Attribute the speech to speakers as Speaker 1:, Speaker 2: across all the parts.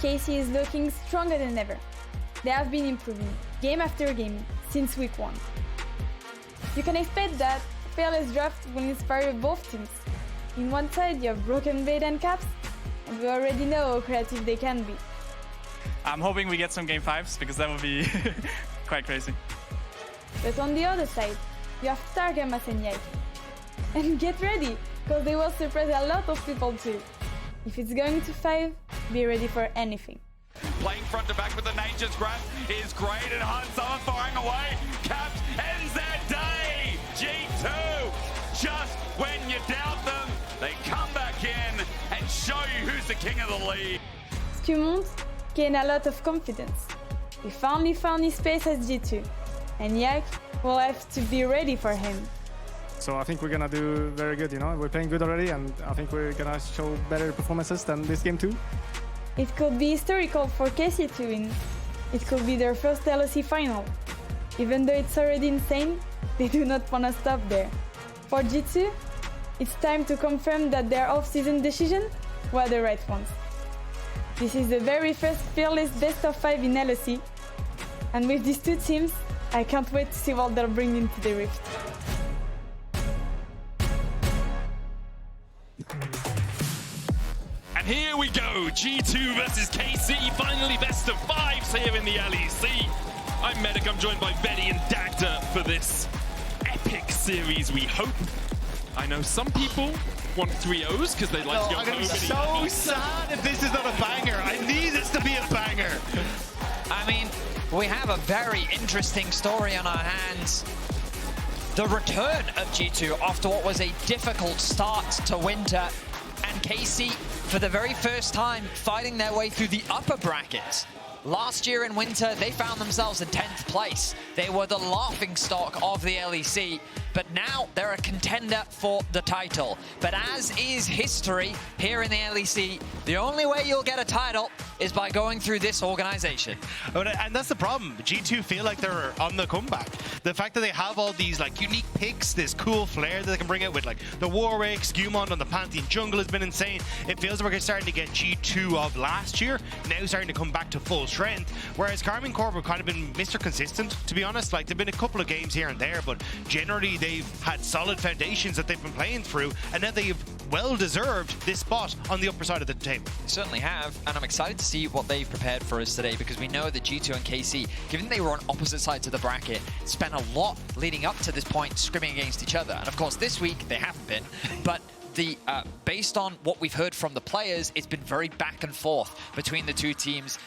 Speaker 1: KC is looking stronger than ever. They have been improving, game after game, since week 1. You can expect that Fearless Draft will inspire both teams. In one side you have Broken Blade and Caps, and we already know how creative they can be.
Speaker 2: I'm hoping we get some game 5s, because that would be quite crazy.
Speaker 1: But on the other side, you have Targamas and Yike. And get ready, because they will surprise a lot of people too. If it's going to 5, be ready for anything.
Speaker 3: Playing front to back with the Nature's Grasp is great, and Hanzama firing away. Caps ends their day. G2, just when you doubt them, they come back in and show you who's the king of the league.
Speaker 1: SkewMond gained a lot of confidence. He finally found his space as G2, and Yike will have to be ready for him.
Speaker 4: So I think we're gonna do very good, you know. We're playing good already, and I think we're gonna show better performances than this game too.
Speaker 1: It could be historical for KC to win. It could be their first LEC final. Even though it's already insane, they do not want to stop there. For G2, it's time to confirm that their off-season decisions were the right ones. This is the very first Fearless Best of 5 in LEC, and with these two teams, I can't wait to see what they'll bring into the Rift.
Speaker 5: And here we go, G2 versus KC, finally best of 5s here in the LEC. I'm Medic, I'm joined by Vedi and Dagda for this epic series, we hope. I know some people want 3-0s because they'd like to go
Speaker 6: I'm gonna be
Speaker 5: home.
Speaker 6: so sad if this is not a banger. I need this to be a banger.
Speaker 7: I mean, we have a very interesting story on our hands. The return of G2 after what was a difficult start to Winter, and KC, for the very first time, fighting their way through the upper bracket. Last year in Winter, they found themselves in 10th place. They were the laughingstock of the LEC, but now they're a contender for the title. But as is history here in the LEC, the only way you'll get a title is by going through this organization.
Speaker 6: And that's the problem. G2 feel like they're on the comeback. The fact that they have all these like unique picks, this cool flair that they can bring out with like the Warwick, SkewMond on the Pantheon jungle has been insane. It feels like we're starting to get G2 of last year, now starting to come back to full strength. Whereas Karmine Corp have kind of been Mr. Consistent, to be honest. Like, there've been a couple of games here and there, but generally they've had solid foundations that they've been playing through, and now they've well deserved this spot on the upper side of the table.
Speaker 7: They certainly have, and I'm excited to see what they've prepared for us today, because we know that G2 and KC, given they were on opposite sides of the bracket, spent a lot leading up to this point scrimming against each other. And of course this week they haven't been, but based on what we've heard from the players, it's been very back and forth between the two teams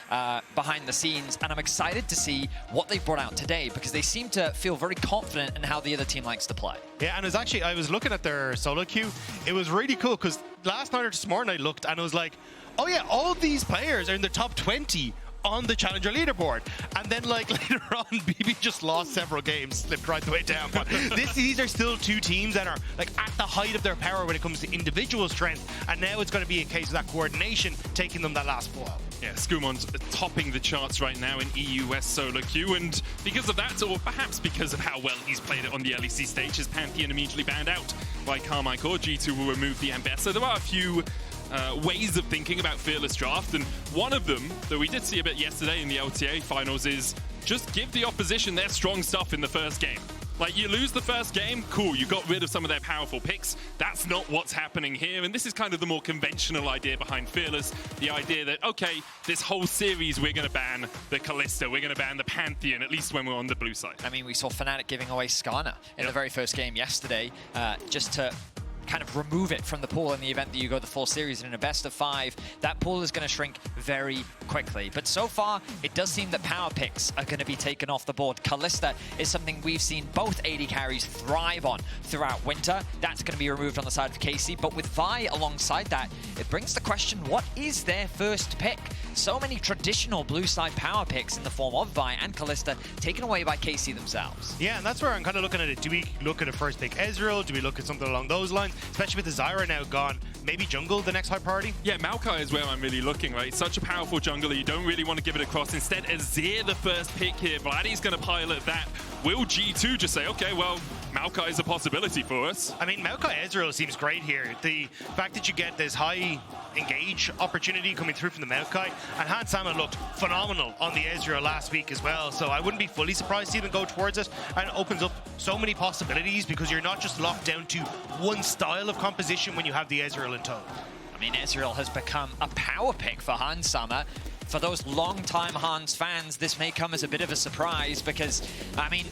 Speaker 7: behind the scenes, and I'm excited to see what they've brought out today, because they seem to feel very confident in how the other team likes to play.
Speaker 6: Yeah, and it was actually, I was looking at their solo queue. It was really cool, because last night or this morning I looked and I was like, oh yeah, all these players are in the top 20 on the Challenger leaderboard. And then like later on, BB just lost several games, slipped right the way down. But these are still two teams that are like at the height of their power when it comes to individual strength. And now it's going to be a case of that coordination taking them that last blow.
Speaker 5: Yeah, SkewMond's topping the charts right now in EU West solo queue, and because of that, or perhaps because of how well he's played it on the LEC stage, his Pantheon immediately banned out by Karmine Corp. G2 will remove the Ambassador. So there are a few ways of thinking about Fearless Draft, and one of them that we did see a bit yesterday in the LTA finals is just give the opposition their strong stuff in the first game. Like, you lose the first game, cool, you got rid of some of their powerful picks. That's not what's happening here, and this is kind of the more conventional idea behind Fearless. The idea that, okay, this whole series we're going to ban the Caliste, we're going to ban the Pantheon, at least when we're on the blue side.
Speaker 7: I mean, we saw Fnatic giving away Skarner in the very first game yesterday, just to kind of remove it from the pool in the event that you go the full series. And in a best of 5, that pool is going to shrink very quickly. But so far, it does seem that power picks are going to be taken off the board. Kalista is something we've seen both AD carries thrive on throughout Winter. That's going to be removed on the side of KC. But with Vi alongside that, it brings the question, what is their first pick? So many traditional blue side power picks in the form of Vi and Kalista taken away by KC themselves.
Speaker 6: Yeah, and that's where I'm kind of looking at it. Do we look at a first pick Ezreal? Do we look at something along those lines? Especially with the Zyra now gone. Maybe jungle the next high priority?
Speaker 5: Yeah, Maokai is where I'm really looking, right? Such a powerful jungler, you don't really want to give it across. Instead, Azir the first pick here. Vladi's going to pilot that. Will G2 just say, okay, well, Maokai is a possibility for us.
Speaker 6: I mean, Maokai Ezreal seems great here. The fact that you get this high engage opportunity coming through from the Maokai, and Hans Sama looked phenomenal on the Ezreal last week as well, so I wouldn't be fully surprised to see them go towards it, and it opens up so many possibilities because you're not just locked down to one style of composition when you have the Ezreal in tow.
Speaker 7: I mean, Ezreal has become a power pick for Hans Sama. For those long-time Hans fans, this may come as a bit of a surprise because, I mean,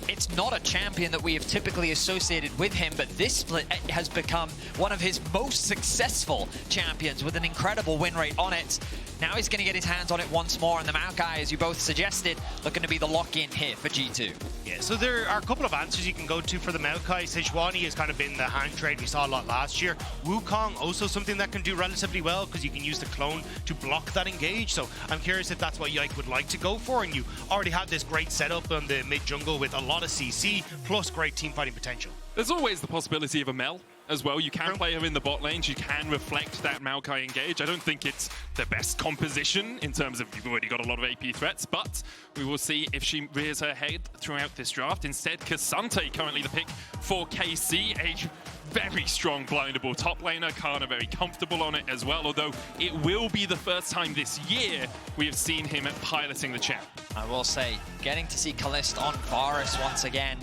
Speaker 7: it's not a champion that we have typically associated with him, but this split has become one of his most successful champions with an incredible win rate on it. Now he's going to get his hands on it once more, and the Maokai, as you both suggested, looking to be the lock-in here for G2.
Speaker 6: Yeah, so there are a couple of answers you can go to for the Maokai. Sejuani has kind of been the hand trade we saw a lot last year. Wukong, also something that can do relatively well because you can use the clone to block that engage. So I'm curious if that's what Yike would like to go for, and you already have this great setup on the mid-jungle with a lot of CC, plus great team fighting potential.
Speaker 5: There's always the possibility of a Mel as well. You can play her in the bot lanes, you can reflect that Maokai engage. I don't think it's the best composition in terms of you've already got a lot of AP threats, but we will see if she rears her head throughout this draft. Instead, K'Sante currently the pick for KC, a very strong blindable top laner. Canna very comfortable on it as well, although it will be the first time this year we have seen him piloting the champ.
Speaker 7: I will say, getting to see Caliste on Varus once again,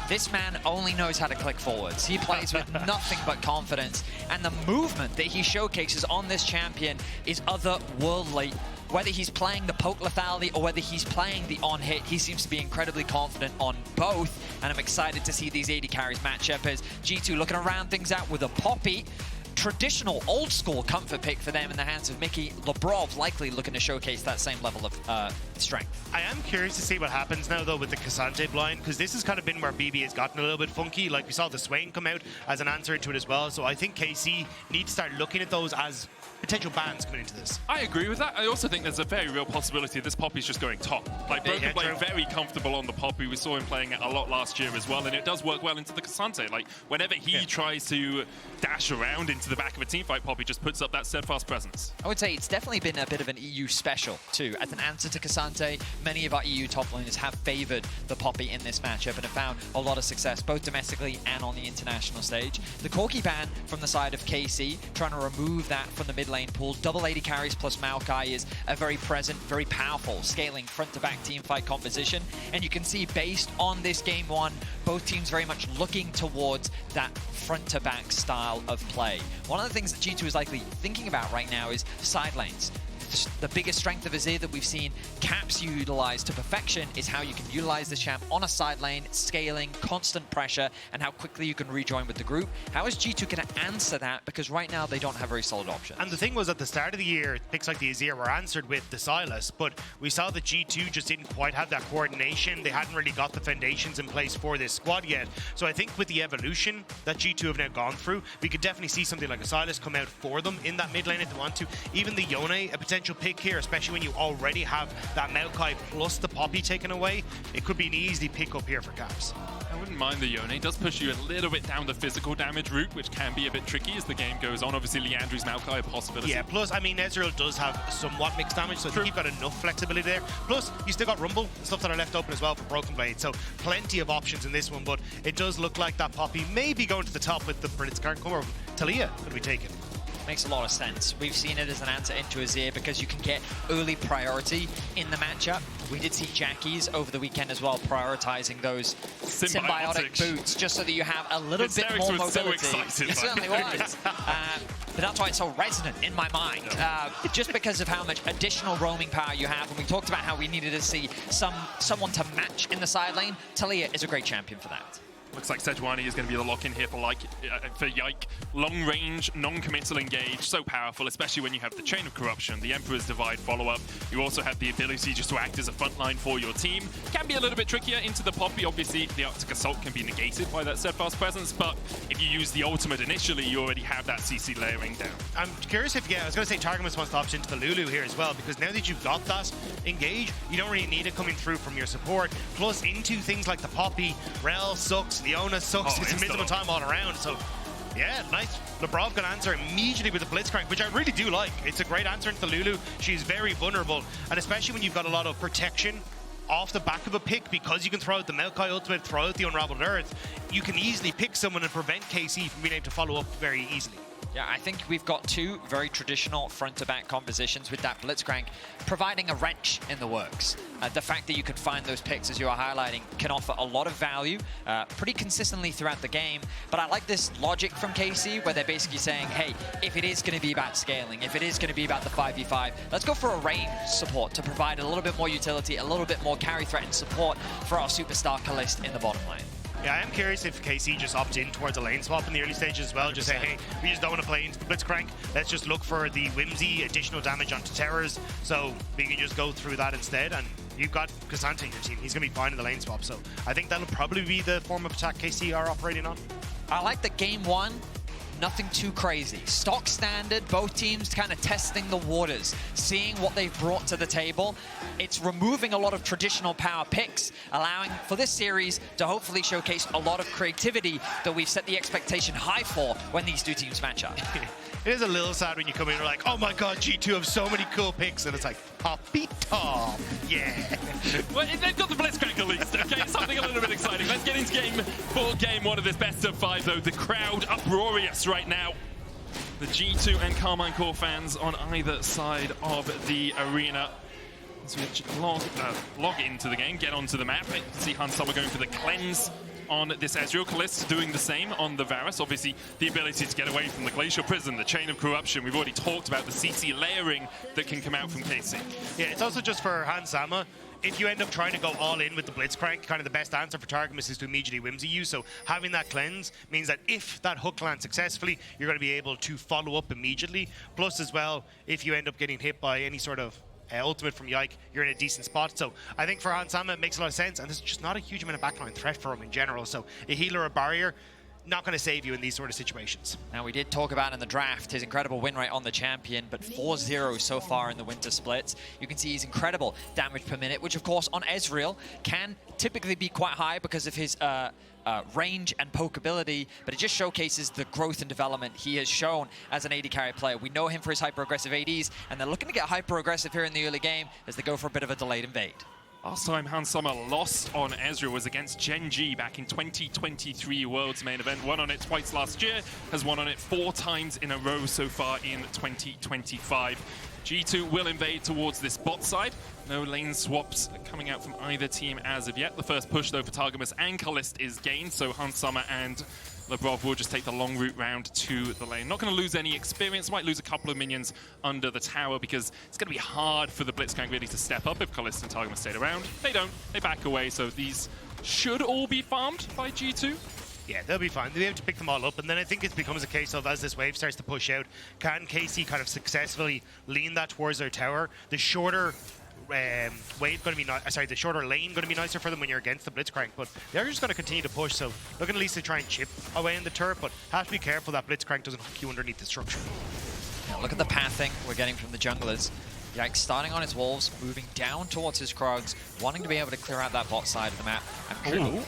Speaker 7: this man only knows how to click forwards. He plays with nothing but confidence, and the movement that he showcases on this champion is otherworldly. Whether he's playing the poke lethality or whether he's playing the on-hit, he seems to be incredibly confident on both, and I'm excited to see these AD carries match up as G2 looking to round things out with a Poppy. Traditional, old-school comfort pick for them in the hands of Mickey. Labrov likely looking to showcase that same level of strength.
Speaker 6: I am curious to see what happens now, though, with the K'Sante blind, because this has kind of been where BB has gotten a little bit funky. Like, we saw the Swain come out as an answer to it as well, so I think KC need to start looking at those as potential bans coming into this.
Speaker 5: I agree with that. I also think there's a very real possibility this Poppy's just going top. Like, Broken Blade very comfortable on the Poppy. We saw him playing it a lot last year as well, and it does work well into the K'Sante. Like, whenever he tries to dash around into the back of a teamfight, Poppy just puts up that steadfast presence.
Speaker 7: I would say it's definitely been a bit of an EU special, too. As an answer to K'Sante, many of our EU top laners have favored the Poppy in this matchup and have found a lot of success, both domestically and on the international stage. The Corki ban from the side of KC, trying to remove that from the mid lane pool. Double AD carries plus Maokai is a very present, very powerful, scaling front-to-back teamfight composition. And you can see, based on this game one, both teams very much looking towards that front-to-back style of play. One of the things that G2 is likely thinking about right now is side lanes. The biggest strength of Azir that we've seen Caps utilize to perfection is how you can utilize the champ on a side lane, scaling, constant pressure, and how quickly you can rejoin with the group. How is G2 going to answer that? Because right now they don't have very solid options.
Speaker 6: And the thing was, at the start of the year, picks like the Azir were answered with the Sylas, but we saw that G2 just didn't quite have that coordination. They hadn't really got the foundations in place for this squad yet. So I think with the evolution that G2 have now gone through, we could definitely see something like a Sylas come out for them in that mid lane if they want to. Even the Yone, a potential pick here, especially when you already have that Maokai plus the Poppy taken away. It could be an easy pick up here for Caps.
Speaker 5: I wouldn't mind the Yone. It does push you a little bit down the physical damage route, which can be a bit tricky as the game goes on. Obviously, Leandri's Maokai a possibility.
Speaker 6: Yeah, plus, I mean, Ezreal does have somewhat mixed damage, so I think you've got enough flexibility there. Plus, you still got Rumble and stuff that are left open as well for Broken Blade, so plenty of options in this one, but it does look like that Poppy may be going to the top with the Blitzcrank, or Taliyah going to be taken.
Speaker 7: Makes a lot of sense. We've seen it as an answer into Azir because you can get early priority in the matchup. We did see Jackies over the weekend as well, prioritizing those symbiotic boots just so that you have a little bit more mobility.
Speaker 5: So excited,
Speaker 7: it certainly was. But that's why it's so resonant in my mind. Just because of how much additional roaming power you have. And we talked about how we needed to see someone to match in the side lane. Taliyah is a great champion for that.
Speaker 5: Looks like Sejuani is going to be the lock-in here for Yike. Long-range, non-committal engage, so powerful, especially when you have the Chain of Corruption, the Emperor's Divide follow-up. You also have the ability just to act as a frontline for your team. Can be a little bit trickier into the Poppy. Obviously, the Arctic Assault can be negated by that steadfast presence, but if you use the ultimate initially, you already have that CC layering down. I'm
Speaker 6: curious if, I was going to say Targamas wants to opt into the Lulu here as well, because now that you've got that engage, you don't really need it coming through from your support. Plus, into things like the Poppy, Rel sucks, Leona sucks, it's a miserable time all around, so yeah, nice. Labrov can answer immediately with the Blitzcrank, which I really do like. It's a great answer into the Lulu. She's very vulnerable, and especially when you've got a lot of protection off the back of a pick, because you can throw out the Maokai ultimate, throw out the Unraveled Earth, you can easily pick someone and prevent KC from being able to follow up very easily.
Speaker 7: Yeah, I think we've got two very traditional front-to-back compositions with that Blitzcrank providing a wrench in the works. The fact that you can find those picks, as you are highlighting, can offer a lot of value pretty consistently throughout the game. But I like this logic from KC where they're basically saying, hey, if it is going to be about scaling, if it is going to be about the 5v5, let's go for a range support to provide a little bit more utility, a little bit more carry threat and support for our superstar Caliste in the bottom lane.
Speaker 6: Yeah, I am curious if KC just opts in towards a lane swap in the early stages as well. Just say, hey, we just don't want to play into the Blitzcrank. Let's just look for the whimsy additional damage onto towers, so we can just go through that instead. And you've got Cassante in your team. He's going to be fine in the lane swap. So I think that'll probably be the form of attack KC are operating on.
Speaker 7: I like that game one. Nothing too crazy. Stock standard, both teams kind of testing the waters, seeing what they've brought to the table. It's removing a lot of traditional power picks, allowing for this series to hopefully showcase a lot of creativity that we've set the expectation high for when these two teams match up.
Speaker 6: It is a little sad when you come in and you're like, oh my god, G2 have so many cool picks, and it's like, Poppy Tom, yeah.
Speaker 5: Well, they've got the Blitzcrank at least, okay? Something a little bit exciting. Let's get into game one of this best of 5, though. The crowd uproarious right now. The G2 and Karmine Corp fans on either side of the arena. As we log into the game, get onto the map. You can see Hansama going for the cleanse on this Ezreal. Caliste doing the same on the Varus. Obviously, the ability to get away from the Glacial Prison, the Chain of Corruption. We've already talked about the CC layering that can come out from KC.
Speaker 6: Yeah, it's also just for Hansama. If you end up trying to go all in with the Blitzcrank, kind of the best answer for Targamas is to immediately whimsy you. So having that cleanse means that if that hook lands successfully, you're going to be able to follow up immediately. Plus as well, if you end up getting hit by any sort of ultimate from Yike, you're in a decent spot. So I think for Hansama it makes a lot of sense, and there's just not a huge amount of backline threat for him in general. So a healer or a barrier, not going to save you in these sort of situations.
Speaker 7: Now, we did talk about in the draft his incredible win rate on the champion, but 4-0 so far in the Winter Splits. You can see his incredible damage per minute, which of course on Ezreal can typically be quite high because of his range and poke ability, but it just showcases the growth and development he has shown as an AD carry player. We know him for his hyper-aggressive ADs, and they're looking to get hyper-aggressive here in the early game as they go for a bit of a delayed invade.
Speaker 5: Last time Hansama lost on Ezreal was against Gen G back in 2023 Worlds main event. Won on it twice last year, has won on it 4 times in a row so far in 2025. G2 will invade towards this bot side. No lane swaps coming out from either team as of yet. The first push, though, for Targamas and Caliste is gained, so Hansama and Labrov will just take the long route round to the lane. Not going to lose any experience, might lose a couple of minions under the tower because it's going to be hard for the Blitzcrank really to step up if Caliste and Targamas stayed around. They don't, they back away, so these should all be farmed by G2.
Speaker 6: Yeah, they'll be fine. They'll be able to pick them all up, and then I think it becomes a case of, as this wave starts to push out, can KC kind of successfully lean that towards their tower? The shorter wave going to be the shorter lane going to be nicer for them when you're against the Blitzcrank, but they're just going to continue to push, so looking at least to try and chip away in the turret, but have to be careful that Blitzcrank doesn't hook you underneath the structure.
Speaker 7: Now look at the pathing we're getting from the junglers. Yike starting on his wolves, moving down towards his Krugs, wanting to be able to clear out that bot side of the map. And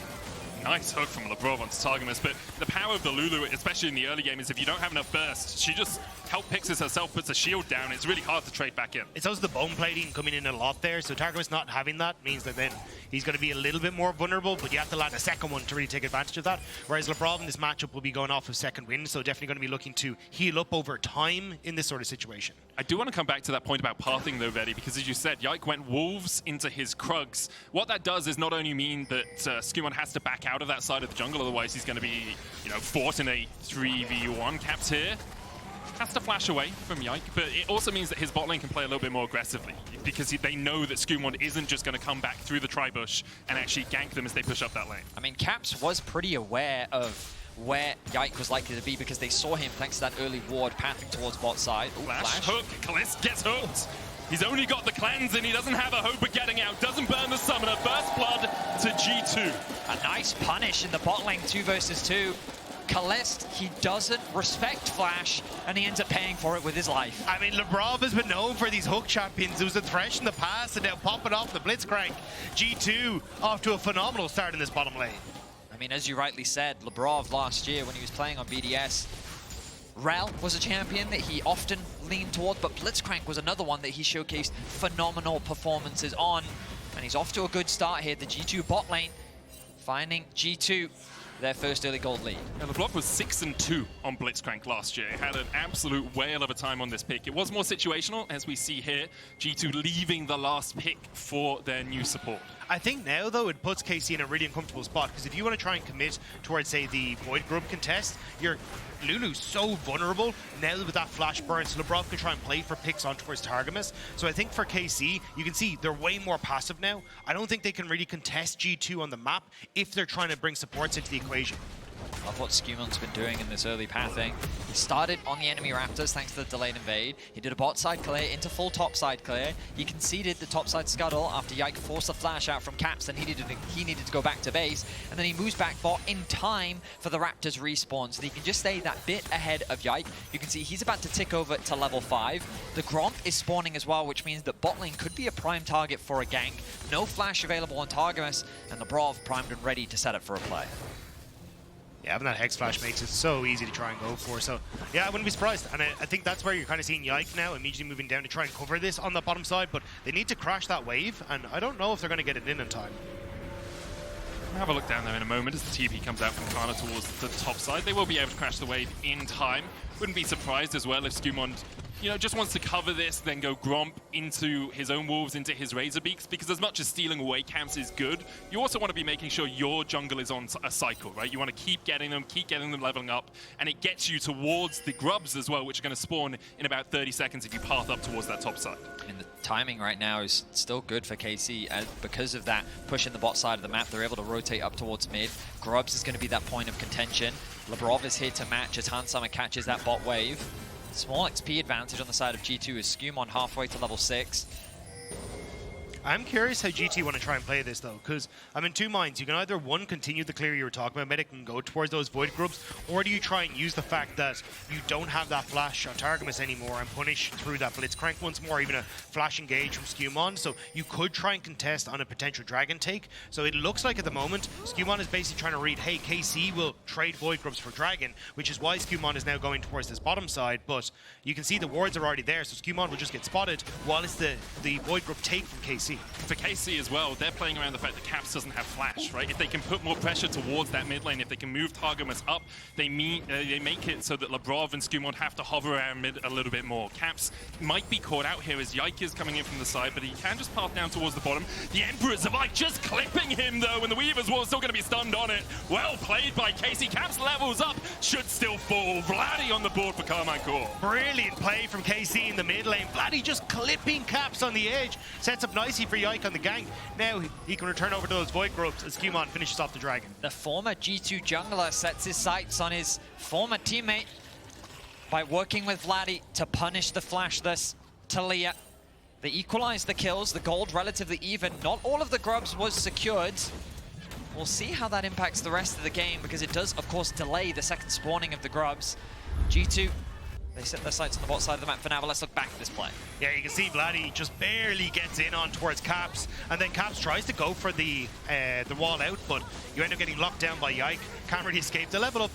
Speaker 5: Nice hook from Labrov onto Targamas, but the power of the Lulu, especially in the early game, is if you don't have enough burst, she just help-pixes herself, puts a shield down. It's really hard to trade back in.
Speaker 6: It's also the bone plating coming in a lot there, so Targamas not having that means that then he's going to be a little bit more vulnerable, but you have to land a second one to really take advantage of that. Whereas Labrov in this matchup will be going off of second wind, so definitely going to be looking to heal up over time in this sort of situation.
Speaker 5: I do want to come back to that point about pathing though, Vedi, because as you said, Yike went wolves into his Krugs. What that does is not only mean that SkewMond has to back out of that side of the jungle, otherwise he's going to be, fought in a 3v1. Caps here has to flash away from Yike, but it also means that his bot lane can play a little bit more aggressively because they know that SkewMond isn't just going to come back through the tri-bush and actually gank them as they push up that lane.
Speaker 7: I mean, Caps was pretty aware of where Yike was likely to be because they saw him thanks to that early ward pathing towards bot side. Ooh,
Speaker 5: flash hook, Caliste gets hooked. He's only got the cleanse and he doesn't have a hope of getting out. Doesn't burn the summoner. First blood to G2.
Speaker 7: A nice punish in the bot lane, 2 versus 2. Caliste, he doesn't respect Flash, and he ends up paying for it with his life.
Speaker 6: I mean, Labrov has been known for these hook champions. It was a Thresh in the past, and now popping off the Blitzcrank. G2 off to a phenomenal start in this bottom lane.
Speaker 7: I mean, as you rightly said, Labrov last year when he was playing on VDS, Rel was a champion that he often leaned toward, but Blitzcrank was another one that he showcased phenomenal performances on. and he's off to a good start here. The G2 bot lane finding G2 their first early gold lead.
Speaker 5: And Labrov was 6-2 on Blitzcrank last year. It had an absolute whale of a time on this pick. It was more situational, as we see here. G2 leaving the last pick for their new support.
Speaker 6: I think now, though, it puts KC in a really uncomfortable spot, because if you want to try and commit towards, say, the Void Grub contest, Lulu's so vulnerable now with that flash burn, so Labrov can try and play for picks on towards Targamas. So I think for KC, you can see they're way more passive now. I don't think they can really contest G2 on the map if they're trying to bring supports into the equation.
Speaker 7: Love what SkewMond's been doing in this early pathing. He started on the enemy Raptors thanks to the delayed invade. He did a bot side clear into full top side clear. He conceded the top side scuttle after Yike forced a flash out from Caps and he needed to go back to base. And then he moves back bot in time for the Raptors respawn, so he can just stay that bit ahead of Yike. You can see he's about to tick over to level 5. The Gromp is spawning as well, which means that bot lane could be a prime target for a gank. No flash available on Targamas, and Labrov primed and ready to set up for a play.
Speaker 6: Yeah, having that Hex Flash makes it so easy to try and go for. So, yeah, I wouldn't be surprised. And I think that's where you're kind of seeing Yike now immediately moving down to try and cover this on the bottom side. But they need to crash that wave, and I don't know if they're going to get it in time.
Speaker 5: We'll have a look down there in a moment as the TP comes out from Canna towards the top side. They will be able to crash the wave in time. Wouldn't be surprised as well if SkewMond, you know, just wants to cover this, then go Gromp into his own wolves, into his Razor Beaks, because as much as stealing away camps is good, you also want to be making sure your jungle is on a cycle, right? You want to keep getting them leveling up, and it gets you towards the grubs as well, which are going to spawn in about 30 seconds if you path up towards that top side.
Speaker 7: And the timing right now is still good for KC, and because of that push in the bot side of the map, they're able to rotate up towards mid. Grubs is going to be that point of contention. Labrov is here to match as Hansama catches that bot wave. Small XP advantage on the side of G2 as SkewMond halfway to level 6.
Speaker 6: I'm curious how GT want to try and play this, though, because I'm in two minds. You can either, one, continue the clear you were talking about, Medic, and go towards those Void Grubs, or do you try and use the fact that you don't have that flash on Targamas anymore and punish through that Blitzcrank once more, even a flash engage from SkewMond. So you could try and contest on a potential Dragon take. So it looks like at the moment, SkewMond is basically trying to read, hey, KC will trade Void Grubs for Dragon, which is why SkewMond is now going towards this bottom side. But you can see the wards are already there, so SkewMond will just get spotted while it's the Void Grub take from KC.
Speaker 5: For KC as well, they're playing around the fact that Caps doesn't have flash, right? If they can put more pressure towards that mid lane, if they can move Targamas up, they make it so that Labrov and SkewMond have to hover around mid a little bit more. Caps might be caught out here as Yike is coming in from the side, but he can just path down towards the bottom. The Emperor's of Ike just clipping him though, and the Weaver's Wall is still going to be stunned on it. Well played by KC. Caps levels up, should still fall. Vladi on the board for Karmine Corp.
Speaker 6: Brilliant play from KC in the mid lane. Vladi just clipping Caps on the edge. Sets up nicely for Yike on the gank. Now he can return over to those Void Grubs as SkewMond finishes off the Dragon.
Speaker 7: The former G2 jungler sets his sights on his former teammate by working with Vladi to punish the flashless Taliyah. They equalized the kills, the gold relatively even. Not all of the grubs was secured. We'll see how that impacts the rest of the game, because it does, of course, delay the second spawning of the grubs. G2, they set their sights on the bot side of the map for now, but let's look back at this play.
Speaker 6: Yeah, you can see Vladi just barely gets in on towards Caps, and then Caps tries to go for the wall out, but you end up getting locked down by Yike. Can't really escape the level up.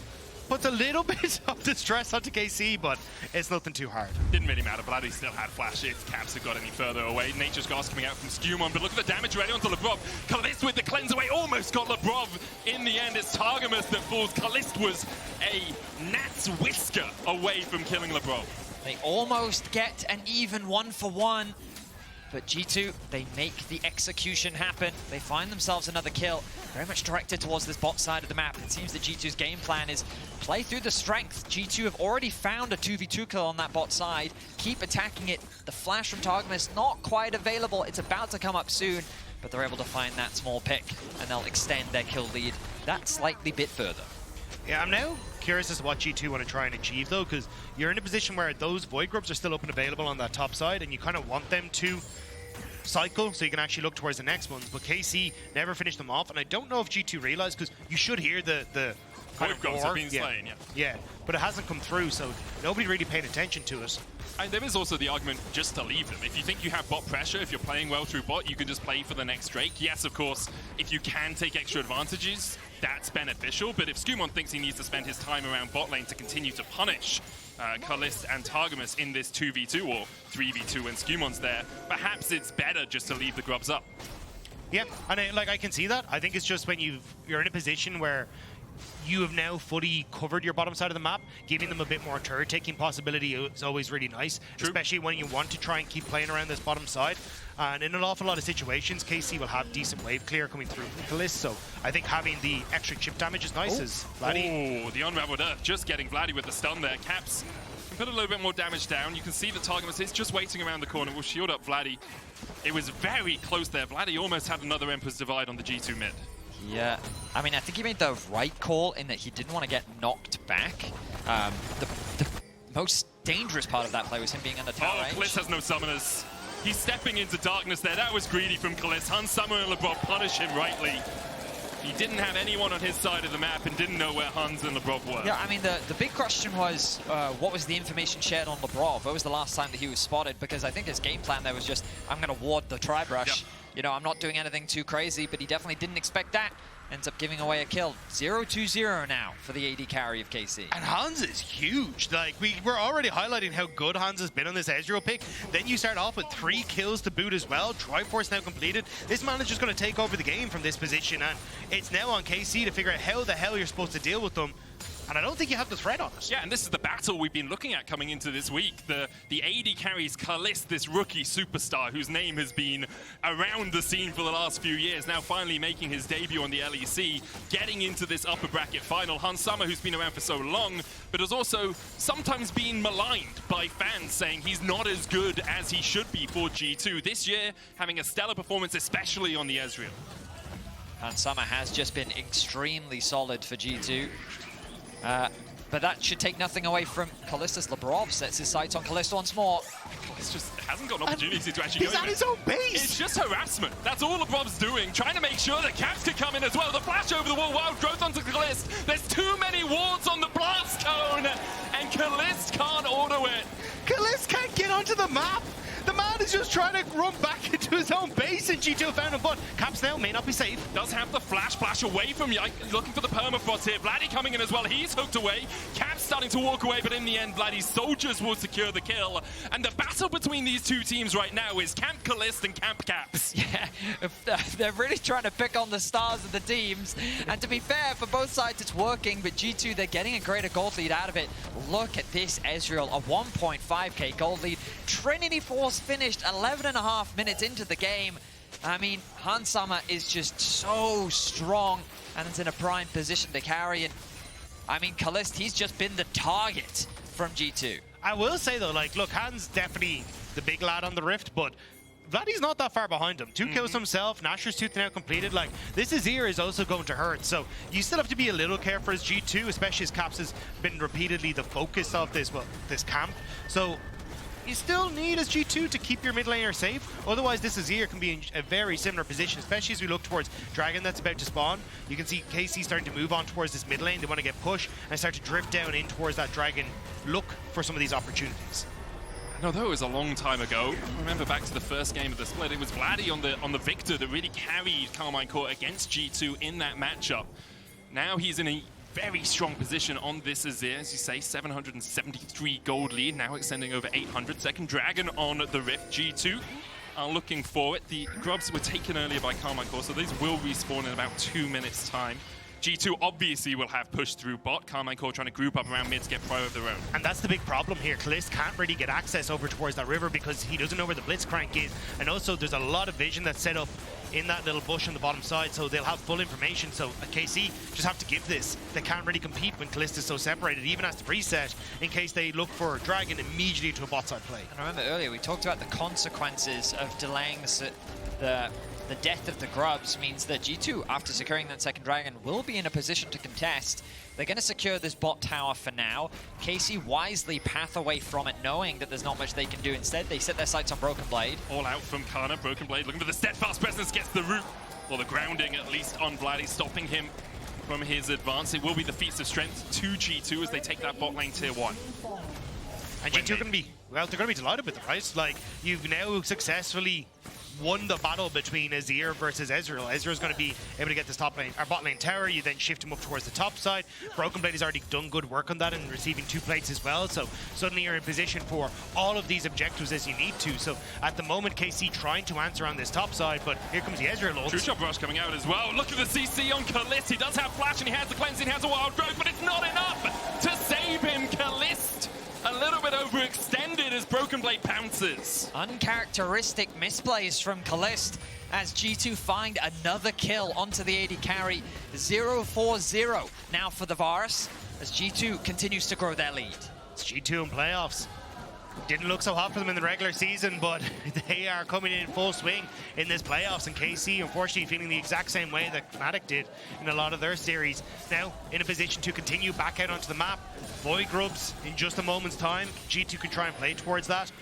Speaker 6: Puts a little bit of distress onto KC, but it's nothing too hard.
Speaker 5: Didn't really matter. Vladi still had flash if Caps had got any further away. Nature's Gas coming out from SkewMond, but look at the damage ready onto Labrov. Caliste with the cleanse away, almost got Labrov in the end. It's Targamas that falls. Caliste was a gnat's whisker away from killing Labrov.
Speaker 7: They almost get an even 1-for-1. But G2, they make the execution happen. They find themselves another kill, very much directed towards this bot side of the map. It seems that G2's game plan is play through the strength. G2 have already found a 2v2 kill on that bot side. Keep attacking it. The flash from Targamas not quite available. It's about to come up soon, but they're able to find that small pick, and they'll extend their kill lead that slightly bit further.
Speaker 6: Yeah, I'm now curious as to what G2 want to try and achieve, though, because you're in a position where those Void Grubs are still up and available on that top side, and you kind of want them to cycle so you can actually look towards the next ones, but KC never finished them off, and I don't know if G2 realized, because you should hear the kind of roar.
Speaker 5: Have been slain,
Speaker 6: yeah, but it hasn't come through, so nobody really paying attention to it.
Speaker 5: And there is also the argument just to leave them. If you think you have bot pressure, if you're playing well through bot, you can just play for the next Drake. Yes, of course, if you can take extra advantages, that's beneficial, but if SkewMond thinks he needs to spend his time around bot lane to continue to punish Caliste and Targamas in this 2v2 or 3v2 when SkewMond's there, perhaps it's better just to leave the grubs up.
Speaker 6: Yeah, and I can see that. I think it's just when you're in a position where you have now fully covered your bottom side of the map, giving them a bit more turret-taking possibility is always really nice, especially when you want to try and keep playing around this bottom side. And in an awful lot of situations, KC will have decent wave clear coming through from Caliste, so I think having the extra chip damage is nice as Vladi.
Speaker 5: Oh, the Unraveled Earth just getting Vladi with the stun there. Caps can put a little bit more damage down. You can see that Targamas is just waiting around the corner. Will shield up Vladi. It was very close there. Vladi almost had another Emperor's Divide on the G2 mid.
Speaker 7: Yeah, I mean, I think he made the right call in that he didn't want to get knocked back. The most dangerous part of that play was him being under tower range.
Speaker 5: Caliste has no summoners. He's stepping into darkness there. That was greedy from Caliste. Summer and Labrov punish him rightly. He didn't have anyone on his side of the map and didn't know where Hans and Labrov were.
Speaker 7: Yeah, I mean, the big question was, what was the information shared on Labrov? When was the last time that he was spotted? Because I think his game plan there was just, I'm going to ward the Tri-Brush.
Speaker 5: Yep.
Speaker 7: You know, I'm not doing anything too crazy, but he definitely didn't expect that. Ends up giving away a kill. 0-2-0 now for the AD carry of KC.
Speaker 6: And Hans is huge. Like, we're already highlighting how good Hans has been on this Ezreal pick. Then you start off with 3 kills to boot as well. Triforce now completed. This man is just going to take over the game from this position, and it's now on KC to figure out how the hell you're supposed to deal with them. And I don't think you have the threat on us.
Speaker 5: Yeah, and this is the battle we've been looking at coming into this week. The AD carries Caliste, this rookie superstar whose name has been around the scene for the last few years, now finally making his debut on the LEC, getting into this upper bracket final. Hans Summer, who's been around for so long, but has also sometimes been maligned by fans saying he's not as good as he should be for G2. This year, having a stellar performance, especially on the Ezreal.
Speaker 7: Hans Summer has just been extremely solid for G2. But that should take nothing away from Caliste's. Labrov sets his sights on Caliste once more.
Speaker 5: Caliste just hasn't got an opportunity to actually go
Speaker 6: He's at his own base!
Speaker 5: It's just harassment. That's all Labrov's doing, trying to make sure that Caps can come in as well. The flash over the wall, wild growth onto Caliste. There's too many wards on the blast cone, and Caliste can't auto it.
Speaker 6: Caliste can't get onto the map! The man is just trying to run back into his own base, and G2 found him, but Caps now may not be safe.
Speaker 5: Does have the flash away from Yike, looking for the permafrost here. Vladi coming in as well, he's hooked away. Caps starting to walk away, but in the end, Vladi's soldiers will secure the kill. And the battle between these two teams right now is Camp Caliste and Camp Caps.
Speaker 7: Yeah, they're really trying to pick on the stars of the teams. And to be fair, for both sides, it's working, but G2, they're getting a greater gold lead out of it. Look at this Ezreal, a 1.5k gold lead. Trinity Force finished 11.5 minutes into the game. I mean, Hans Summer is just so strong and is in a prime position to carry. And I mean, Caliste, he's just been the target from G2.
Speaker 6: I will say though, like, look, Hans definitely the big lad on the Rift, but Vladi's not that far behind him. 2 kills himself, Nashor's Tooth now completed. Like, this Azir is also going to hurt, so you still have to be a little careful as G2, especially as Caps has been repeatedly the focus of this camp. So you still need as G2 to keep your mid laner safe. Otherwise, this Azir can be in a very similar position, especially as we look towards Dragon that's about to spawn. You can see KC starting to move on towards this mid lane. They want to get pushed and start to drift down in towards that Dragon. Look for some of these opportunities.
Speaker 5: Although it was a long time ago, remember back to the first game of the split, it was Vladi on the Victor that really carried Karmine Corp against G2 in that matchup. Now he's in a very strong position on this Azir, as you say, 773 gold lead, now extending over 800. Second Dragon on the Rift. G2 are looking for it. The grubs were taken earlier by Karmine Corp, so these will respawn in about 2 minutes' time. G2 obviously will have pushed through bot. Karmine Corp trying to group up around mid to get prior of their own.
Speaker 6: And that's the big problem here. Caliste can't really get access over towards that river because he doesn't know where the Blitzcrank is. And also there's a lot of vision that's set up in that little bush on the bottom side, so they'll have full information. So KC just have to give this. They can't really compete when Caliste is so separated, even as the reset, in case they look for Dragon immediately to a bot side play.
Speaker 7: And remember earlier, we talked about the consequences of delaying the death of the grubs means that G2, after securing that second Dragon, will be in a position to contest. They're going to secure this bot tower for now. KC wisely path away from it, knowing that there's not much they can do. Instead, they set their sights on Broken Blade.
Speaker 5: All out from Canna. Broken Blade looking for the steadfast presence, gets the root, or the grounding at least on Vladi, stopping him from his advance. It will be the feats of strength to G2 as they take that bot lane tier 1.
Speaker 6: And G2 are going to be, well, they're going to be delighted with it, right? Like, you've now successfully won the battle between Azir versus Ezreal. Ezreal's going to be able to get this top lane, or bot lane tower. You then shift him up towards the top side. Broken Blade has already done good work on that and receiving 2 plates as well. So suddenly you're in position for all of these objectives as you need to. So at the moment, KC trying to answer on this top side, but here comes the Ezreal ult.
Speaker 5: True Shot Rush coming out as well. Look at the CC on Caliste. He does have flash and he has the cleansing, he has a wild growth, but it's not enough to save him. Caliste a little bit overextended as Broken Blade pounces.
Speaker 7: Uncharacteristic misplays from Caliste as G2 find another kill onto the AD carry. 0-4-0 now for the Varus as G2 continues to grow their lead.
Speaker 6: It's G2 in playoffs. Didn't look so hot for them in the regular season, but they are coming in full swing in this playoffs, and KC unfortunately feeling the exact same way that Fnatic did in a lot of their series. Now in a position to continue back out onto the map. Void Grubs in just a moment's time. G2 can try and play towards that,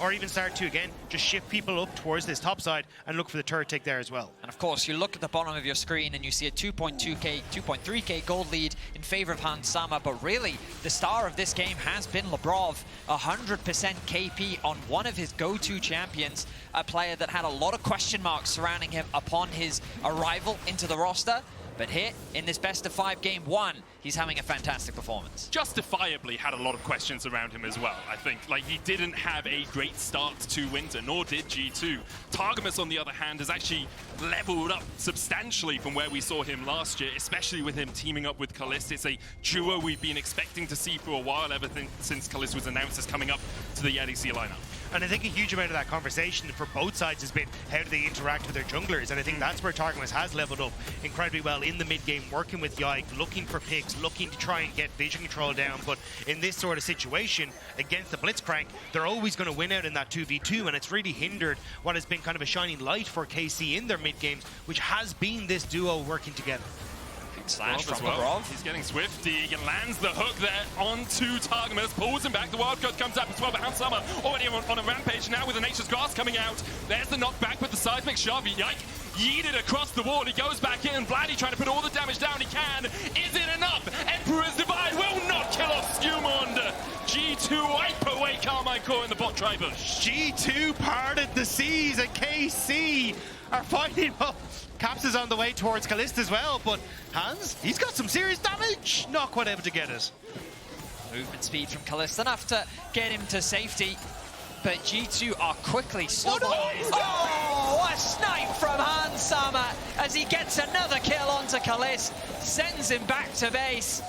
Speaker 6: or even start to again just shift people up towards this top side and look for the turret tick there as well.
Speaker 7: And of course you look at the bottom of your screen and you see a 2.2k, 2.3k gold lead in favor of Hans Sama, but really the star of this game has been Labrov. 100% KP on one of his go-to champions, a player that had a lot of question marks surrounding him upon his arrival into the roster. But here, in this best of 5 game 1, he's having a fantastic performance.
Speaker 5: Justifiably had a lot of questions around him as well, I think. Like, he didn't have a great start to Winter, nor did G2. Targamas, on the other hand, has actually leveled up substantially from where we saw him last year, especially with him teaming up with Caliste. It's a duo we've been expecting to see for a while, ever since Caliste was announced as coming up to the LEC lineup.
Speaker 6: And I think a huge amount of that conversation for both sides has been how do they interact with their junglers, and I think that's where Targamas has leveled up incredibly well in the mid game, working with Yike, looking for picks, looking to try and get vision control down. But in this sort of situation against the Blitzcrank, they're always going to win out in that 2v2, and it's really hindered what has been kind of a shining light for KC in their mid games, which has been this duo working together.
Speaker 7: Slash from
Speaker 5: Labrov. He's getting swifty. He lands the hook there onto Targamas, pulls him back. The wild cut comes up as well, but Hans Sama already on a rampage now with the Nature's Grasp coming out. There's the knockback with the seismic shove. Yike yeeted across the wall. He goes back in. Vladi trying to put all the damage down he can. Is it enough? Emperor's Divide will not kill off SkewMond. G2 wipe away Karmine Corp in the bot tribal.
Speaker 6: G2 parted the seas, and KC are fighting up. Caps is on the way towards Caliste as well, but Hans, he's got some serious damage. Not quite able to get it.
Speaker 7: Movement speed from Caliste enough to get him to safety, but G2 are quickly snowballing. Oh, a snipe from Hans Sama as he gets another kill onto Caliste, sends him back to base.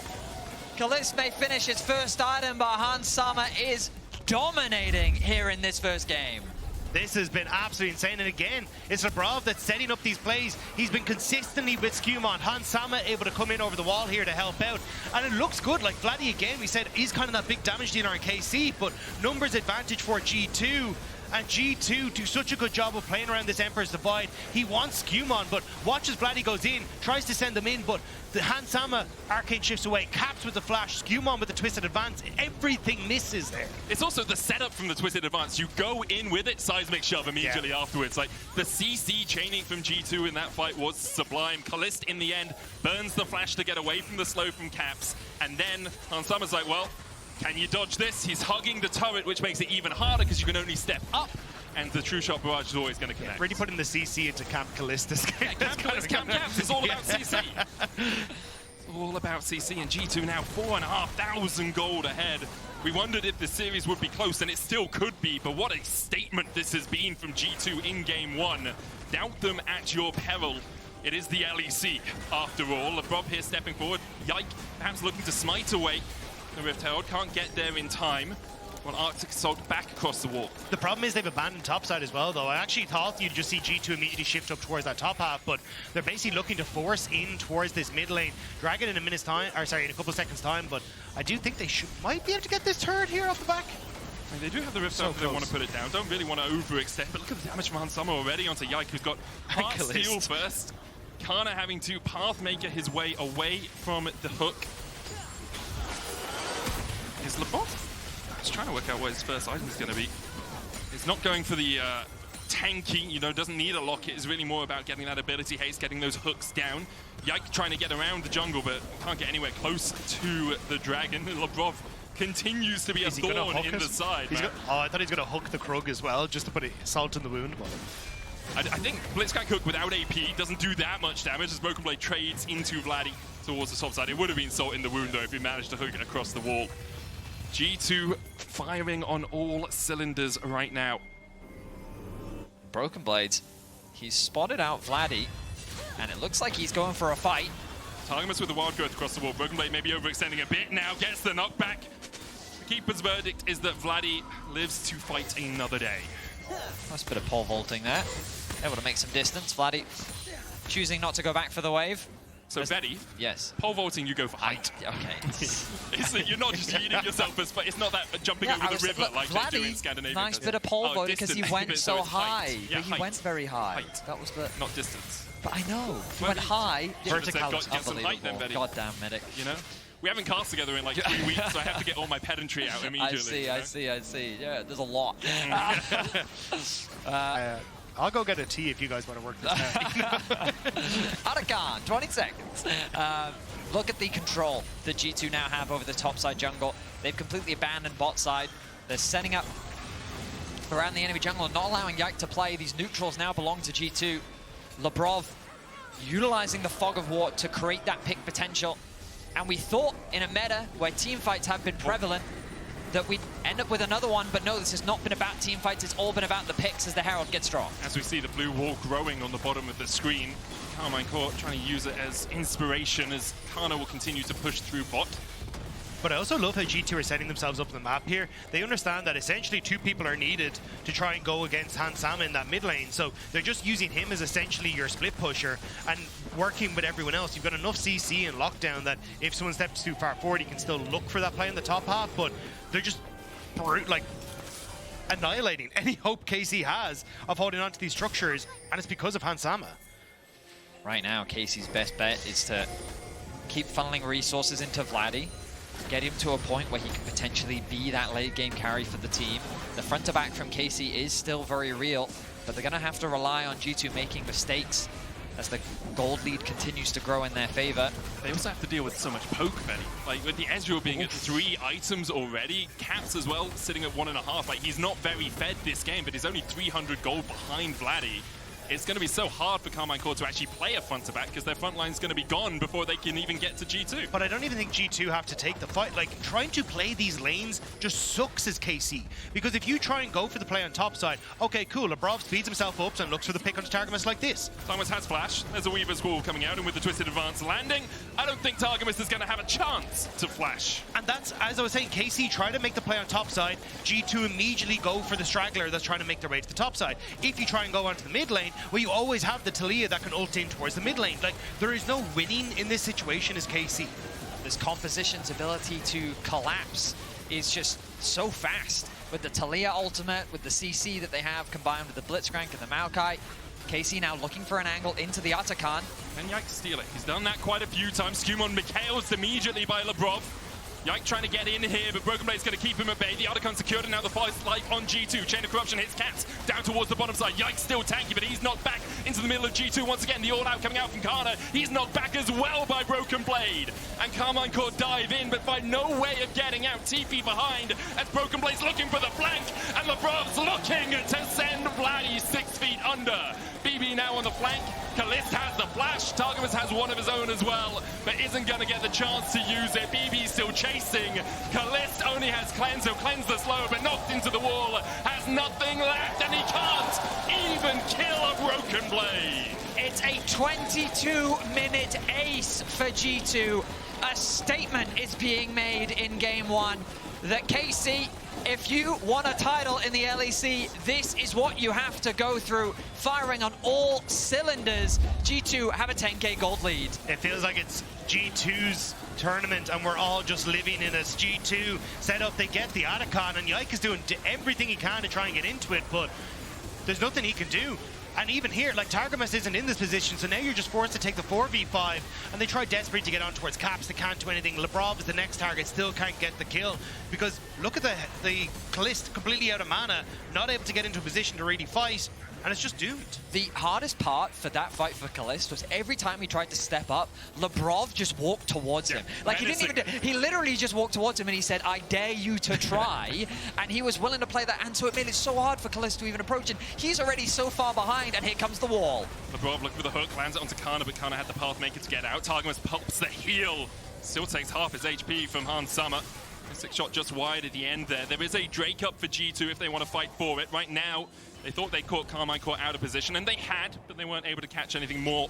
Speaker 7: Caliste may finish his first item, but Hans Sama is dominating here in this first game.
Speaker 6: This has been absolutely insane, and again, it's Labrov that's setting up these plays. He's been consistently with SkewMond. Hans Sama able to come in over the wall here to help out, and it looks good. Like Vladi, again, we said he's kind of that big damage dealer in KC, but numbers advantage for G2. And G2 do such a good job of playing around this Emperor's Divide. He wants SkewMond, but watches Vladi goes in, tries to send them in, but the Hans Sama arcane shifts away, Caps with the flash, SkewMond with the twisted advance. Everything misses there.
Speaker 5: It's also the setup from the twisted advance. You go in with it, seismic shove immediately afterwards. Like, the CC chaining from G2 in that fight was sublime. Caliste, in the end, burns the flash to get away from the slow from Caps, and then Hans Sama's like, well, can you dodge this? He's hugging the turret, which makes it even harder because you can only step up, and the True Shot Barrage is always going to connect.
Speaker 6: Really putting the CC into Camp Caliste this game.
Speaker 5: Yeah, Camp Caps is all about CC. It's all about CC, and G2 now 4,500 gold ahead. We wondered if the series would be close, and it still could be, but what a statement this has been from G2 in Game 1. Doubt them at your peril. It is the LEC, after all. Labrov here stepping forward. Yike perhaps looking to smite away the Rift Herald, can't get there in time. Well, Arctic Assault back across the wall.
Speaker 6: The problem is they've abandoned topside as well, though. I actually thought you'd just see G2 immediately shift up towards that top half, but they're basically looking to force in towards this mid lane. Drag it in a minute's time, or sorry, in a couple of seconds' time, but I do think they might be able to get this turret here off the back.
Speaker 5: I mean, they do have the Rift Herald if they want to put it down. Don't really want to overextend, but look at the damage from Hans Sama already onto Yike, who's got Heart Steal first. Canna having to Pathmaker his way away from the hook. Is Labrov? I was trying to work out what his first item is going to be. He's not going for the tanky, you know, doesn't need a locket. It's really more about getting that ability haste, getting those hooks down. Yike trying to get around the jungle, but can't get anywhere close to the dragon. Labrov continues to be a thorn in the side.
Speaker 6: I thought he was going to hook the Krug as well, just to put salt in the wound.
Speaker 5: I think Blitzcrank hook without AP doesn't do that much damage as Broken Blade trades into Vladi towards the top side. It would have been salt in the wound though if he managed to hook it across the wall. G2 firing on all cylinders right now.
Speaker 7: Broken Blades, he's spotted out Vladi, and it looks like he's going for a fight.
Speaker 5: Targamas with the wild growth across the wall. Broken Blade maybe overextending a bit now, gets the knockback. The keeper's verdict is that Vladi lives to fight another day.
Speaker 7: Nice bit of pole vaulting there. Able to make some distance. Vladi choosing not to go back for the wave.
Speaker 5: So Vedi,
Speaker 7: yes.
Speaker 5: Pole vaulting, you go for height.
Speaker 7: Okay.
Speaker 5: You're not just eating yourself, but it's not that jumping over the river like they do in Scandinavia.
Speaker 7: Nice bit of pole vaulting because he went so high.
Speaker 5: Yeah,
Speaker 7: but he went very high.
Speaker 5: Height.
Speaker 7: That was the...
Speaker 5: Not distance.
Speaker 7: But I know. He went high.
Speaker 5: Vertical. Get some height then, Vedi.
Speaker 7: Goddamn medic.
Speaker 5: You know? We haven't cast together in like 3 weeks, so I have to get all my pedantry out immediately.
Speaker 7: I see. Yeah, there's a lot.
Speaker 6: I'll go get a tea if you guys want to work this out.
Speaker 7: Atakan, 20 seconds. Look at the control that G2 now have over the topside jungle. They've completely abandoned bot side. They're setting up around the enemy jungle and not allowing Yike to play. These neutrals now belong to G2. Labrov utilizing the Fog of War to create that pick potential. And we thought in a meta where teamfights have been prevalent that we'd end up with another one, but no, this has not been about teamfights, it's all been about the picks as the Herald gets strong.
Speaker 5: As we see the blue wall growing on the bottom of the screen, Karmine Corp trying to use it as inspiration as Canna will continue to push through bot.
Speaker 6: But I also love how G2 are setting themselves up on the map here. They understand that essentially 2 people are needed to try and go against Hansama in that mid lane. So they're just using him as essentially your split pusher and working with everyone else. You've got enough CC and lockdown that if someone steps too far forward, you can still look for that play in the top half. But they're just annihilating any hope KC has of holding on to these structures, and it's because of Hansama.
Speaker 7: Right now, Casey's best bet is to keep funneling resources into Vladi, get him to a point where he can potentially be that late game carry for the team. The front to back from Casey is still very real, but they're going to have to rely on G2 making mistakes as the gold lead continues to grow in their favor.
Speaker 5: They also have to deal with so much poke, Vedi. Like with the Ezreal being at 3 items already, Caps as well sitting at 1.5. Like he's not very fed this game, but he's only 300 gold behind Vladi. It's going to be so hard for Karmine Corp to actually play a front to back because their front line's going to be gone before they can even get to G2.
Speaker 6: But I don't even think G2 have to take the fight. Like, trying to play these lanes just sucks as KC. Because if you try and go for the play on top side, okay, cool, Labrov speeds himself up and looks for the pick onto Targamas like this.
Speaker 5: Targamas has flash. There's a Weaver's Wall coming out, and with the Twisted Advance landing, I don't think Targamas is going to have a chance to flash.
Speaker 6: And that's, as I was saying, KC try to make the play on top side, G2 immediately go for the straggler that's trying to make their way to the top side. If you try and go onto the mid lane, well, you always have the Taliyah that can ult in towards the mid lane. Like, there is no winning in this situation as KC.
Speaker 7: This composition's ability to collapse is just so fast. With the Taliyah ultimate, with the CC that they have combined with the Blitzcrank and the Maokai, KC now looking for an angle into the Atakan.
Speaker 5: And Yike steal it. He's done that quite a few times. SkewMond Mikhail's immediately by Labrov. Yike trying to get in here, but Broken Blade's going to keep him at bay. The Atakan secured, and now the fight's life on G2. Chain of Corruption hits Cats down towards the bottom side. Yike's still tanky, but he's knocked back into the middle of G2 once again. The all-out coming out from Canna. He's knocked back as well by Broken Blade. And Karmine Corp dive in, but find no way of getting out. TP behind as Broken Blade's looking for the flank, and Labrov's looking to send Vladi 6 feet under. BB now on the flank. Caliste has the flash. Targamas has one of his own as well, but isn't going to get the chance to use it. BB's still chasing. Caliste only has cleanse, so cleanse the slow, but knocked into the wall. Has nothing left, and he can't even kill a Broken Blade.
Speaker 7: It's a 22-minute ace for G2. A statement is being made in Game 1 that KC, if you want a title in the LEC, this is what you have to go through, firing on all cylinders. G2 have a 10k gold lead.
Speaker 6: It feels like it's G2's tournament and we're all just living in as G2 set up. They get the Atakan and Yike is doing everything he can to try and get into it, but there's nothing he can do. And even here, like, Targamas isn't in this position, so now you're just forced to take the 4v5, and they try desperately to get on towards Caps. They can't do anything. Labrov is the next target, still can't get the kill, because look at the Caliste completely out of mana, not able to get into a position to really fight. and it's just doomed.
Speaker 7: The hardest part for that fight for Caliste was every time he tried to step up, Labrov just walked towards him. Like, he didn't even he literally just walked towards him and he said, I dare you to try. And he was willing to play that, and so it made it so hard for Caliste to even approach, and he's already so far behind, and here comes the wall.
Speaker 5: Labrov looking for the hook, lands it onto Canna, but Canna had the Pathmaker to get out. Targamas pops the heal. Still takes half his HP from Hans Summer. A 6 shot just wide at the end there. There is a Drake up for G2 if they want to fight for it. Right now, they thought they caught Karmine Corp out of position, and they had, but they weren't able to catch anything more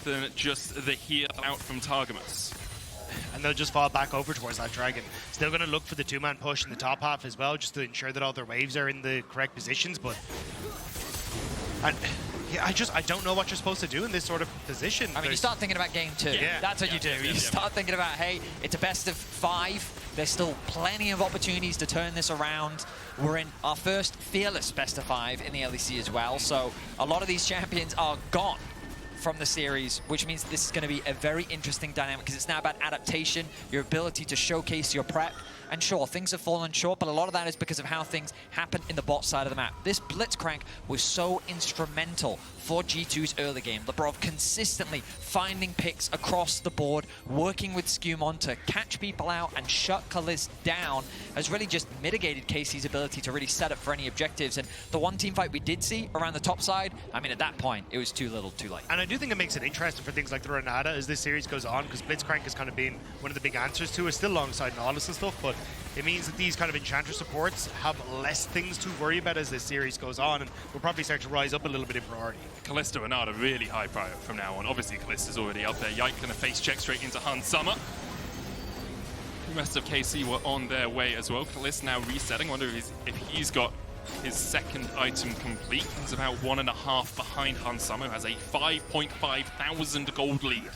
Speaker 5: than just the heal out from Targamas.
Speaker 6: And they'll just fall back over towards that dragon. Still going to look for the 2-man push in the top half as well, just to ensure that all their waves are in the correct positions, but... And yeah, I don't know what you're supposed to do in this sort of position.
Speaker 7: I mean, you start thinking about game 2.
Speaker 6: Yeah.
Speaker 7: That's what you do. You start thinking about, hey, it's a best of 5. There's still plenty of opportunities to turn this around. We're in our first fearless best of 5 in the LEC as well. So a lot of these champions are gone from the series, which means this is going to be a very interesting dynamic because it's now about adaptation, your ability to showcase your prep. And sure, things have fallen short, but a lot of that is because of how things happen in the bot side of the map. This Blitzcrank was so instrumental for G2's early game. Labrov consistently finding picks across the board, working with SkewMond to catch people out and shut Caliste down, has really just mitigated KC's ability to really set up for any objectives. And the one team fight we did see around the top side, I mean, at that point, it was too little, too late.
Speaker 6: And I do think it makes it interesting for things like the Renata as this series goes on, because Blitzcrank has kind of been one of the big answers to it, still alongside Analyst and stuff, but it means that these kind of Enchanter supports have less things to worry about as this series goes on, and will probably start to rise up a little bit in priority.
Speaker 5: Caliste and Renata really high prior from now on. Obviously, Caliste is already up there. Yike gonna face check straight into Hans Summer. The rest of KC were on their way as well. Caliste now resetting. Wonder if he's got his second item complete. He's about 1.5 behind Hans Summer, who has a 5.5 thousand gold lead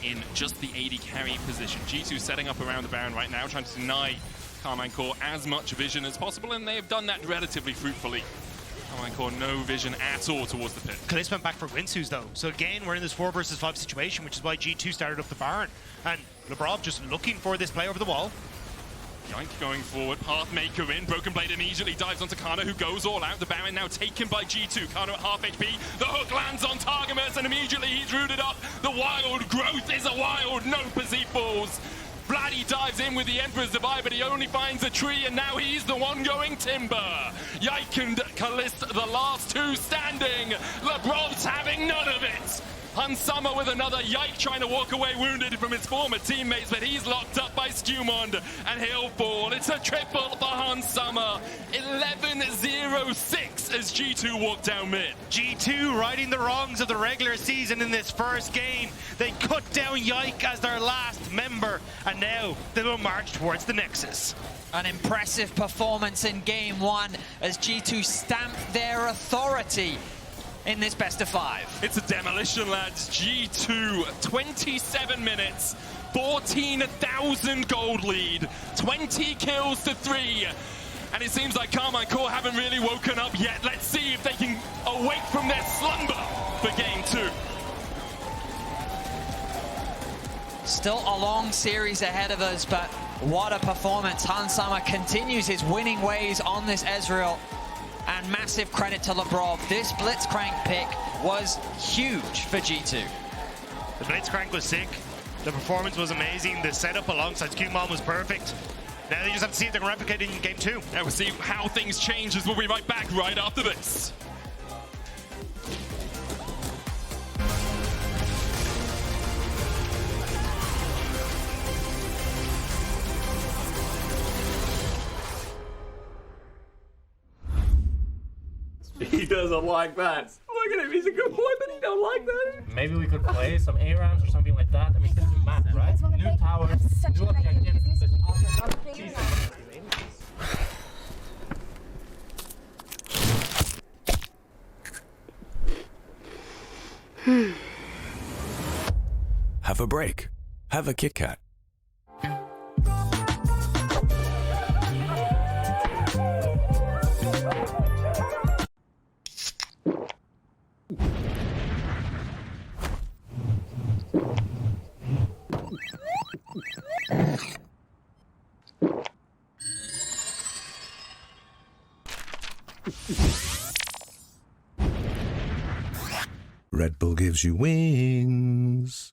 Speaker 5: in just the AD carry position. G2 setting up around the Baron right now, trying to deny Karmine Corp as much vision as possible, and they have done that relatively fruitfully. Karmine Corp no vision at all towards the pit.
Speaker 6: Caliste went back for Winsus though, so again we're in this 4 versus 5 situation, which is why G2 started up the Baron. And Labrov just looking for this play over the wall.
Speaker 5: Yike going forward, Pathmaker in, Broken Blade immediately dives onto Canna, who goes all out. The Baron now taken by G2, Canna at half HP. The hook lands on Targamas, and immediately he's rooted up. The wild growth is a wild, no he falls. Vladi dives in with the Emperor's Divide, but he only finds a tree, and now he's the one going timber. Yike and Caliste, the last two standing. Labrov's having none of it. Hans Summer with another. Yike trying to walk away wounded from his former teammates, but he's locked up by SkewMond, and he'll fall. It's a triple for Hans Summer. 11-0-6 as G2 walk down mid.
Speaker 6: G2 righting the wrongs of the regular season in this first game. They cut down Yike as their last member, and now they will march towards the Nexus.
Speaker 7: An impressive performance in game 1 as G2 stamped their authority in this best of 5.
Speaker 5: It's a demolition, lads. G2, 27 minutes, 14,000 gold lead, 20 kills to 3. And it seems like Karmine Corp haven't really woken up yet. Let's see if they can awake from their slumber for game 2.
Speaker 7: Still a long series ahead of us, but what a performance. Hans Summer continues his winning ways on this Ezreal. And massive credit to Labrov. This Blitzcrank pick was huge for G2.
Speaker 6: The Blitzcrank was sick. The performance was amazing. The setup alongside SkewMond was perfect. Now they just have to see if they can replicate it in game 2.
Speaker 5: Now we'll see how things change as we'll be right back right after this.
Speaker 8: He doesn't like that. Look at him, he's a good boy, but he don't like that.
Speaker 9: Maybe we could play some A-rounds or something like that. I mean, this is map, right? New tower, new objective.
Speaker 10: Have a break. Have a Kit Kat. Red Bull gives you wings.